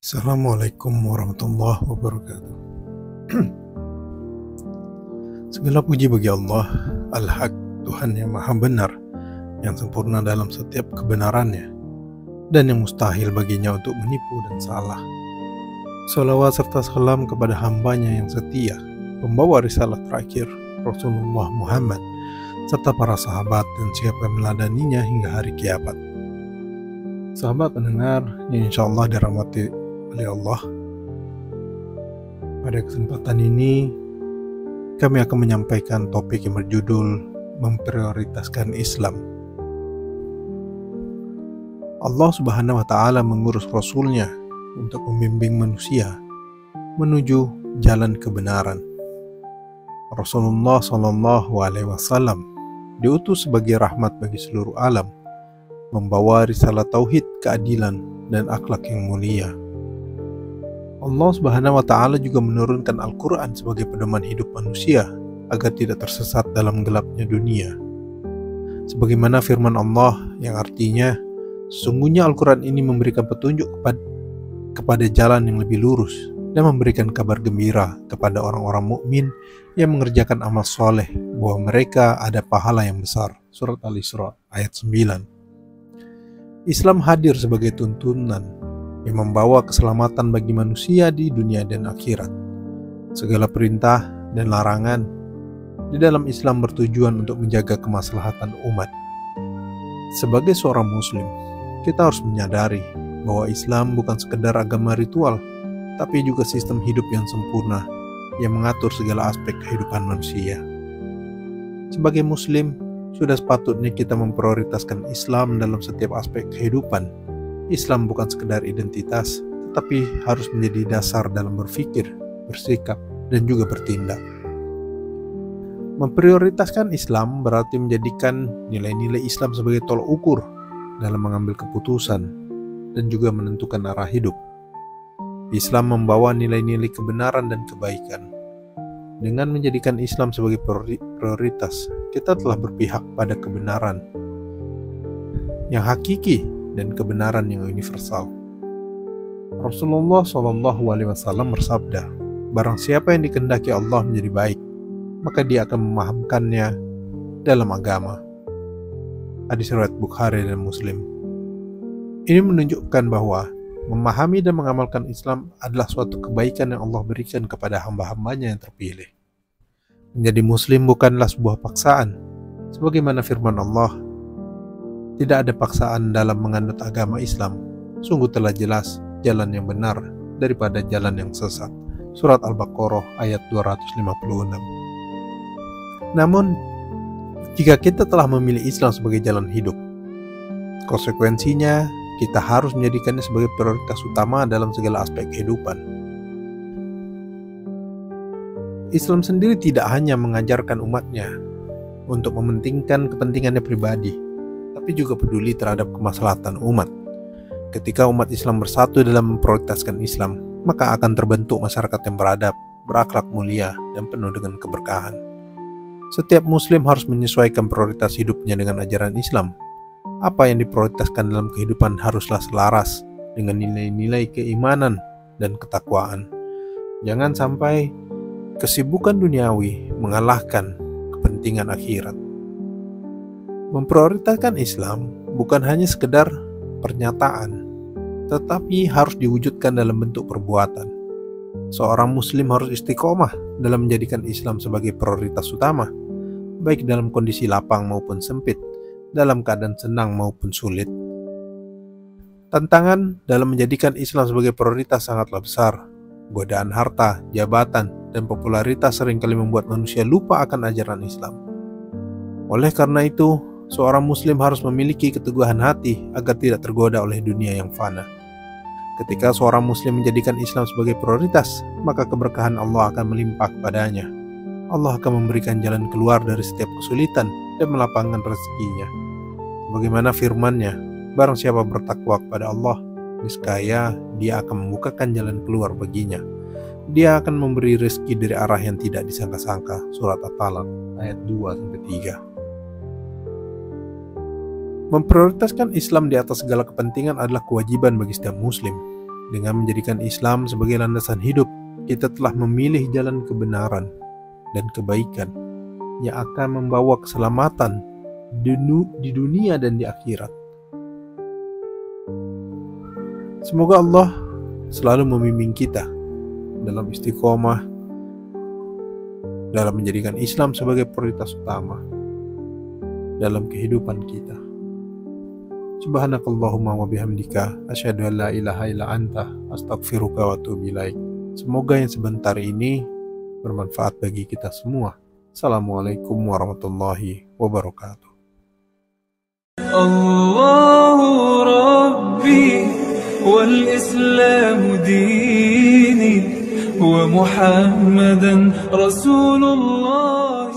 Assalamualaikum warahmatullahi wabarakatuh. Segala puji bagi Allah, Al-Haq, Tuhan yang maha benar, yang sempurna dalam setiap kebenarannya, dan yang mustahil baginya untuk menipu dan salah. Salawat serta salam kepada hambanya yang setia, pembawa risalah terakhir, Rasulullah Muhammad, serta para sahabat dan siapa yang meladaninya hingga hari kiamat. Sahabat pendengar yang insya Allah dirahmati oleh Allah, pada kesempatan ini kami akan menyampaikan topik yang berjudul memprioritaskan Islam. Allah Subhanahu wa Ta'ala mengurus Rasul-Nya untuk membimbing manusia menuju jalan kebenaran. Rasulullah SAW diutus sebagai rahmat bagi seluruh alam, membawa risalah tauhid, keadilan, dan akhlak yang mulia. Allah Subhanahu wa Ta'ala juga menurunkan Al-Quran sebagai pedoman hidup manusia agar tidak tersesat dalam gelapnya dunia. Sebagaimana firman Allah yang artinya, sesungguhnya Al-Quran ini memberikan petunjuk kepada jalan yang lebih lurus dan memberikan kabar gembira kepada orang-orang mukmin yang mengerjakan amal soleh bahwa mereka ada pahala yang besar. Surat Al-Isra ayat 9. Islam hadir sebagai tuntunan yang membawa keselamatan bagi manusia di dunia dan akhirat. Segala perintah dan larangan di dalam Islam bertujuan untuk menjaga kemaslahatan umat. Sebagai seorang muslim, kita harus menyadari bahwa Islam bukan sekedar agama ritual, tapi juga sistem hidup yang sempurna yang mengatur segala aspek kehidupan manusia. Sebagai muslim, sudah sepatutnya kita memprioritaskan Islam dalam setiap aspek kehidupan. Islam bukan sekedar identitas, tetapi harus menjadi dasar dalam berpikir, bersikap, dan juga bertindak. Memprioritaskan Islam berarti menjadikan nilai-nilai Islam sebagai tolak ukur dalam mengambil keputusan dan juga menentukan arah hidup. Islam membawa nilai-nilai kebenaran dan kebaikan. Dengan menjadikan Islam sebagai prioritas, kita telah berpihak pada kebenaran yang hakiki dan kebenaran yang universal. Rasulullah SAW bersabda, barang siapa yang dikehendaki Allah menjadi baik, maka dia akan memahamkannya dalam agama. Hadis riwayat Bukhari dan Muslim. Ini menunjukkan bahwa memahami dan mengamalkan Islam adalah suatu kebaikan yang Allah berikan kepada hamba-hambanya yang terpilih. Menjadi muslim bukanlah sebuah paksaan. Sebagaimana firman Allah, tidak ada paksaan dalam menganut agama Islam. Sungguh telah jelas jalan yang benar daripada jalan yang sesat. Surat Al-Baqarah ayat 256. Namun, jika kita telah memilih Islam sebagai jalan hidup, konsekuensinya kita harus menjadikannya sebagai prioritas utama dalam segala aspek kehidupan. Islam sendiri tidak hanya mengajarkan umatnya untuk mementingkan kepentingannya pribadi, tapi juga peduli terhadap kemaslahatan umat. Ketika umat Islam bersatu dalam memprioritaskan Islam, maka akan terbentuk masyarakat yang beradab, berakhlak mulia, dan penuh dengan keberkahan. Setiap muslim harus menyesuaikan prioritas hidupnya dengan ajaran Islam. Apa yang diprioritaskan dalam kehidupan haruslah selaras dengan nilai-nilai keimanan dan ketakwaan. Jangan sampai kesibukan duniawi mengalahkan kepentingan akhirat. Memprioritaskan Islam bukan hanya sekedar pernyataan, tetapi harus diwujudkan dalam bentuk perbuatan. Seorang muslim harus istiqomah dalam menjadikan Islam sebagai prioritas utama, baik dalam kondisi lapang maupun sempit, dalam keadaan senang maupun sulit. Tantangan dalam menjadikan Islam sebagai prioritas sangatlah besar. Godaan harta, jabatan, dan popularitas seringkali membuat manusia lupa akan ajaran Islam. Oleh karena itu, seorang muslim harus memiliki keteguhan hati agar tidak tergoda oleh dunia yang fana. Ketika seorang muslim menjadikan Islam sebagai prioritas, maka keberkahan Allah akan melimpah kepadanya. Allah akan memberikan jalan keluar dari setiap kesulitan dan melapangkan rezekinya. Bagaimana firman-Nya, barang siapa bertakwa kepada Allah, niscaya Dia akan membukakan jalan keluar baginya. Dia akan memberi rezeki dari arah yang tidak disangka-sangka. Surat At-Talaq ayat 2-3. Memprioritaskan Islam di atas segala kepentingan adalah kewajiban bagi setiap muslim. Dengan menjadikan Islam sebagai landasan hidup, kita telah memilih jalan kebenaran dan kebaikan yang akan membawa keselamatan di dunia dan di akhirat. Semoga Allah selalu membimbing kita dalam istiqomah, dalam menjadikan Islam sebagai prioritas utama dalam kehidupan kita. Subhanakallahumma wa bihamdika asyhadu an la ilaha illa anta astaghfiruka wa atubu ilaik. Semoga yang sebentar ini bermanfaat bagi kita semua. Assalamualaikum warahmatullahi wabarakatuh. Allahu Rabbi wal Islam dini wa Muhammadan Rasulullah.